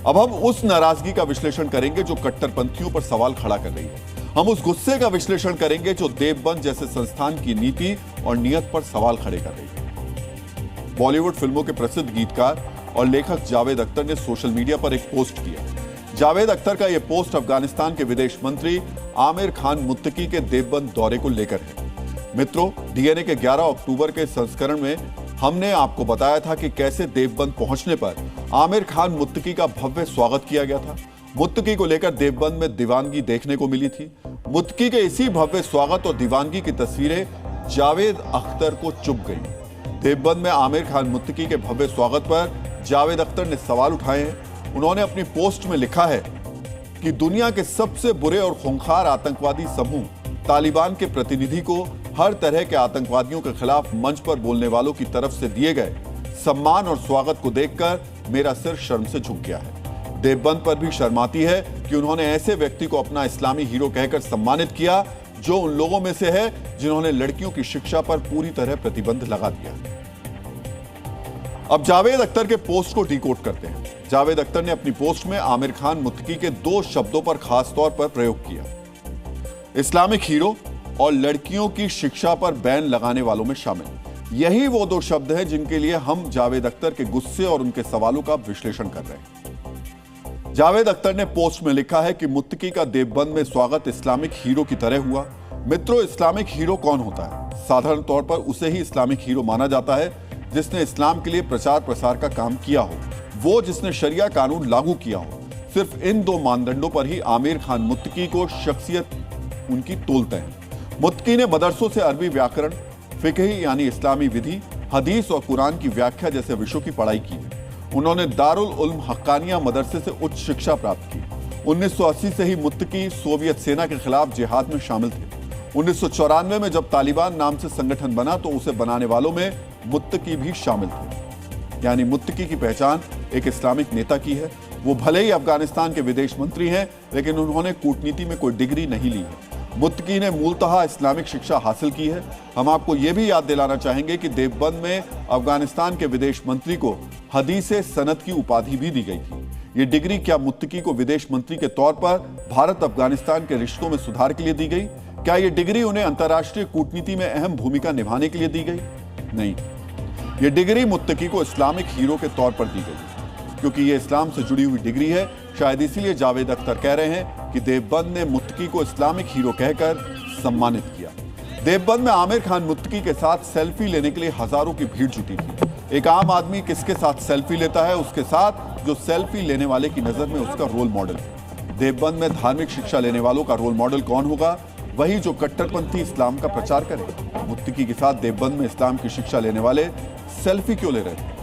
अब हम उस नाराजगी का विश्लेषण करेंगे जो कट्टरपंथियों पर सवाल खड़ा कर रही है। हम उस गुस्से का विश्लेषण करेंगे जो देवबंद जैसे संस्थान की नीति और नियत पर सवाल खड़े कर रही है। बॉलीवुड फिल्मों के प्रसिद्ध गीतकार और लेखक जावेद अख्तर ने सोशल मीडिया पर एक पोस्ट किया। जावेद अख्तर का यह पोस्ट अफगानिस्तान के विदेश मंत्री आमिर खान मुत्तकी के देवबंद दौरे को लेकर है। मित्रों, डीएनए के 11 अक्टूबर के संस्करण में हमने आपको बताया था कि कैसे देवबंद पहुंचने पर आमिर खान मुत्तकी का भव्य स्वागत किया गया था। मुत्तकी को लेकर देवबंद में दीवानगी देखने को मिली थी। मुत्तकी के इसी भव्य स्वागत और दीवानगी की तस्वीरें जावेद अख्तर को चुभ गई। देवबंद में आमिर खान मुत्तकी के भव्य स्वागत पर जावेद अख्तर ने सवाल उठाए हैं। उन्होंने अपनी पोस्ट में लिखा है कि दुनिया के सबसे बुरे और खूंखार आतंकवादी समूह तालिबान के प्रतिनिधि को हर तरह के आतंकवादियों के खिलाफ मंच पर बोलने वालों की तरफ से दिए गए सम्मान और स्वागत को देखकर मेरा सिर शर्म से झुक गया है। देवबंद पर भी शर्माती है कि उन्होंने ऐसे व्यक्ति को अपना इस्लामी हीरो कहकर सम्मानित किया जो उन लोगों में से है जिन्होंने लड़कियों की शिक्षा पर पूरी तरह प्रतिबंध लगा दिया। अब जावेद अख्तर के पोस्ट को डिकोड करते हैं। जावेद अख्तर ने अपनी पोस्ट में आमिर खान मुत्तकी के 2 शब्दों पर खास तौर पर प्रयोग किया, इस्लामिक हीरो और लड़कियों की शिक्षा पर बैन लगाने वालों में शामिल। यही वो 2 शब्द हैं जिनके लिए हम जावेद अख्तर के गुस्से और उनके सवालों का विश्लेषण कर रहे हैं। जावेद अख्तर ने पोस्ट में लिखा है कि मुत्तकी का देवबंद में स्वागत इस्लामिक हीरो की तरह हुआ। मित्रों, इस्लामिक हीरो कौन होता है? साधारण तौर पर उसे ही इस्लामिक हीरो माना जाता है जिसने इस्लाम के लिए प्रचार प्रसार का काम किया हो, वो जिसने शरिया कानून लागू किया हो। सिर्फ इन 2 मानदंडों पर ही आमिर खान मुत्तकी को शख्सियत उनकी तोलते हैं। मुत्तकी ने मदरसों से अरबी व्याकरण, फिकही यानी इस्लामी विधि, हदीस और कुरान की व्याख्या जैसे विषयों की पढ़ाई की। उन्होंने दारुल उल्म हक्कानिया मदरसे से उच्च शिक्षा प्राप्त की। 1980 से ही मुत्तकी सोवियत सेना के खिलाफ जिहाद में शामिल थे। 1994 में जब तालिबान नाम से संगठन बना तो उसे बनाने वालों में मुत्तकी भी शामिल थे। यानी मुत्तकी की पहचान एक इस्लामिक नेता की है। वो भले ही अफगानिस्तान के विदेश मंत्री हैं, लेकिन उन्होंने कूटनीति में कोई डिग्री नहीं ली है। मुत्तकी ने मूलतः इस्लामिक शिक्षा हासिल की है। हम आपको यह भी याद दिलाना चाहेंगे कि देवबंद में अफगानिस्तान के विदेश मंत्री को हदीसे सनद की उपाधि भी दी गई थी। ये डिग्री क्या मुत्तकी को विदेश मंत्री के तौर पर भारत अफगानिस्तान के रिश्तों में सुधार के लिए दी गई? क्या ये डिग्री उन्हें अंतर्राष्ट्रीय कूटनीति में अहम भूमिका निभाने के लिए दी गई? नहीं, ये डिग्री मुत्तकी को इस्लामिक हीरो के तौर पर दी गई, क्योंकि ये इस्लाम से जुड़ी हुई डिग्री है। शायद इसीलिए जावेद अख्तर कह रहे हैं कि देवबंद ने मुत्तकी को इस्लामिक हीरो कहकर सम्मानित किया। देवबंद में आमिर खान मुत्तकी के साथ सेल्फी लेने के लिए हजारों की भीड़ जुटी थी। एक आम आदमी किसके साथ सेल्फी लेता है? उसके साथ जो सेल्फी लेने वाले की नजर में उसका रोल मॉडल है। देवबंद में धार्मिक शिक्षा लेने वालों का रोल मॉडल कौन होगा? वही जो कट्टरपंथी इस्लाम का प्रचार करे। मुत्तकी के साथ देवबंद में इस्लाम की शिक्षा लेने वाले सेल्फी क्यों ले रहे थे?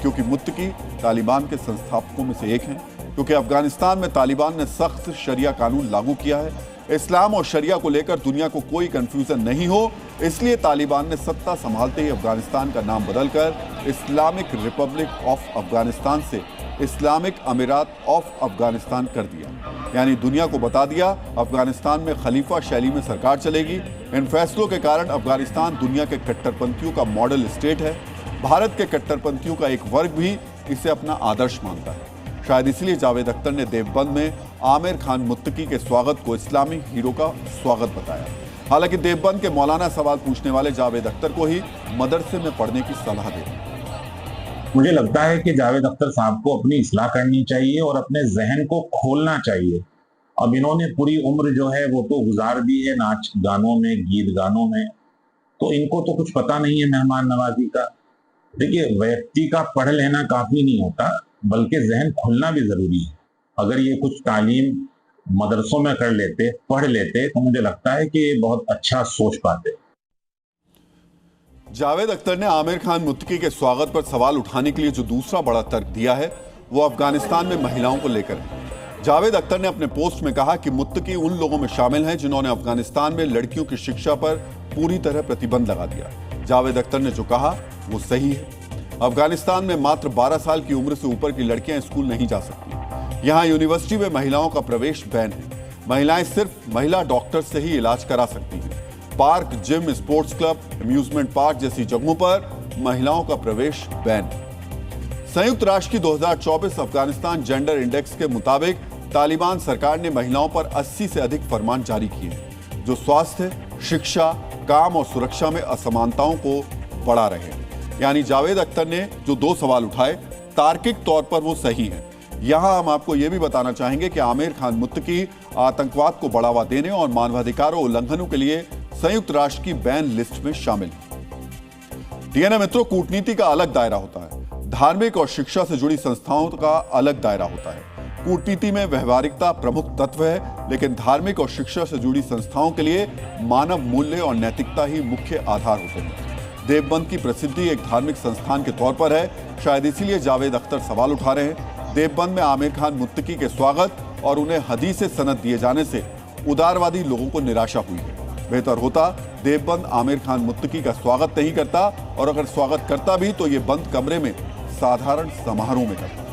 क्योंकि मुत्तकी तालिबान के संस्थापकों में से एक हैं। क्योंकि अफगानिस्तान में तालिबान ने सख्त शरिया कानून लागू किया है। इस्लाम और शरिया को लेकर दुनिया को कोई कंफ्यूजन नहीं हो, इसलिए तालिबान ने सत्ता संभालते ही अफगानिस्तान का नाम बदलकर इस्लामिक रिपब्लिक ऑफ अफगानिस्तान से इस्लामिक अमीरात ऑफ अफगानिस्तान कर दिया। यानी दुनिया को बता दिया अफगानिस्तान में खलीफा शैली में सरकार चलेगी। इन फैसलों के कारण अफगानिस्तान दुनिया के कट्टरपंथियों का मॉडल स्टेट है। भारत के कट्टरपंथियों का एक वर्ग भी इसे अपना आदर्श मानता है। शायद इसलिए जावेद अख्तर ने देवबंद में आमिर खान मुत्तकी के स्वागत को इस्लामी हीरो का स्वागत बताया। हालांकि देवबंद के मौलाना सवाल पूछने वाले जावेद अख्तर को ही मदरसे में पढ़ने की सलाह दे। मुझे लगता है कि जावेद अख्तर साहब को अपनी इस्लाह करनी चाहिए और अपने जहन को खोलना चाहिए। अब इन्होंने पूरी उम्र जो है वो तो गुजार दी है नाच गानों में, गीत गानों में, तो इनको तो कुछ पता नहीं है मेहमान नवाजी का। देखिए, व्यक्ति का पढ़ लेना काफी नहीं होता, बल्कि जहन खुलना भी जरूरी है। अगर ये कुछ तालीम मदरसों में कर लेते, पढ़ लेते, तो मुझे लगता है कि ये बहुत अच्छा सोच पाते। जावेद अख्तर ने आमिर खान मुत्तकी के स्वागत पर सवाल उठाने के लिए जो दूसरा बड़ा तर्क दिया है वो अफगानिस्तान में महिलाओं को लेकर है। जावेद अख्तर ने अपने पोस्ट में कहा कि मुत्तकी उन लोगों में शामिल हैं जिन्होंने अफगानिस्तान में लड़कियों की शिक्षा पर पूरी तरह प्रतिबंध लगा दिया। जावेद अख्तर ने जो कहा वो सही है। अफगानिस्तान में मात्र 12 साल की उम्र से ऊपर की लड़कियां स्कूल नहीं जा सकती। यहां यूनिवर्सिटी में महिलाओं का प्रवेश बैन है। महिलाएं सिर्फ महिला डॉक्टर से ही इलाज करा सकती हैं। Park, gym, sports club, amusement park जैसी जगहों पर महिलाओं का प्रवेश बैन है। संयुक्त राष्ट्र की 2024 अफगानिस्तान जेंडर इंडेक्स के मुताबिक तालिबान सरकार ने महिलाओं पर 80 से अधिक फरमान जारी किए हैं जो स्वास्थ्य, शिक्षा, काम और सुरक्षा में असमानताओं को बढ़ा रहे हैं। यानी जावेद अख्तर ने जो 2 सवाल उठाए तार्किक तौर पर वो सही हैं। यहां हम आपको यह भी बताना चाहेंगे कि आमिर खान मुत्तकी आतंकवाद को बढ़ावा देने और मानवाधिकारों उल्लंघनों के लिए संयुक्त राष्ट्र की बैन लिस्ट में शामिल है। डीएनए मित्रों, कूटनीति का अलग दायरा होता है, धार्मिक और शिक्षा से जुड़ी संस्थाओं का अलग दायरा होता है। कूटनीति में व्यवहारिकता प्रमुख तत्व है, लेकिन धार्मिक और शिक्षा से जुड़ी संस्थाओं के लिए मानव मूल्य और नैतिकता ही मुख्य आधार होते हैं। देवबंद की प्रसिद्धि एक धार्मिक संस्थान के तौर पर है, शायद इसीलिए जावेद अख्तर सवाल उठा रहे हैं। देवबंद में आमिर खान मुत्तकी के स्वागत और उन्हें हदीसे सनद दिए जाने से उदारवादी लोगों को निराशा हुई है। बेहतर होता देवबंद आमिर खान मुत्तकी का स्वागत नहीं करता, और अगर स्वागत करता भी तो ये बंद कमरे में साधारण समारोह में करता।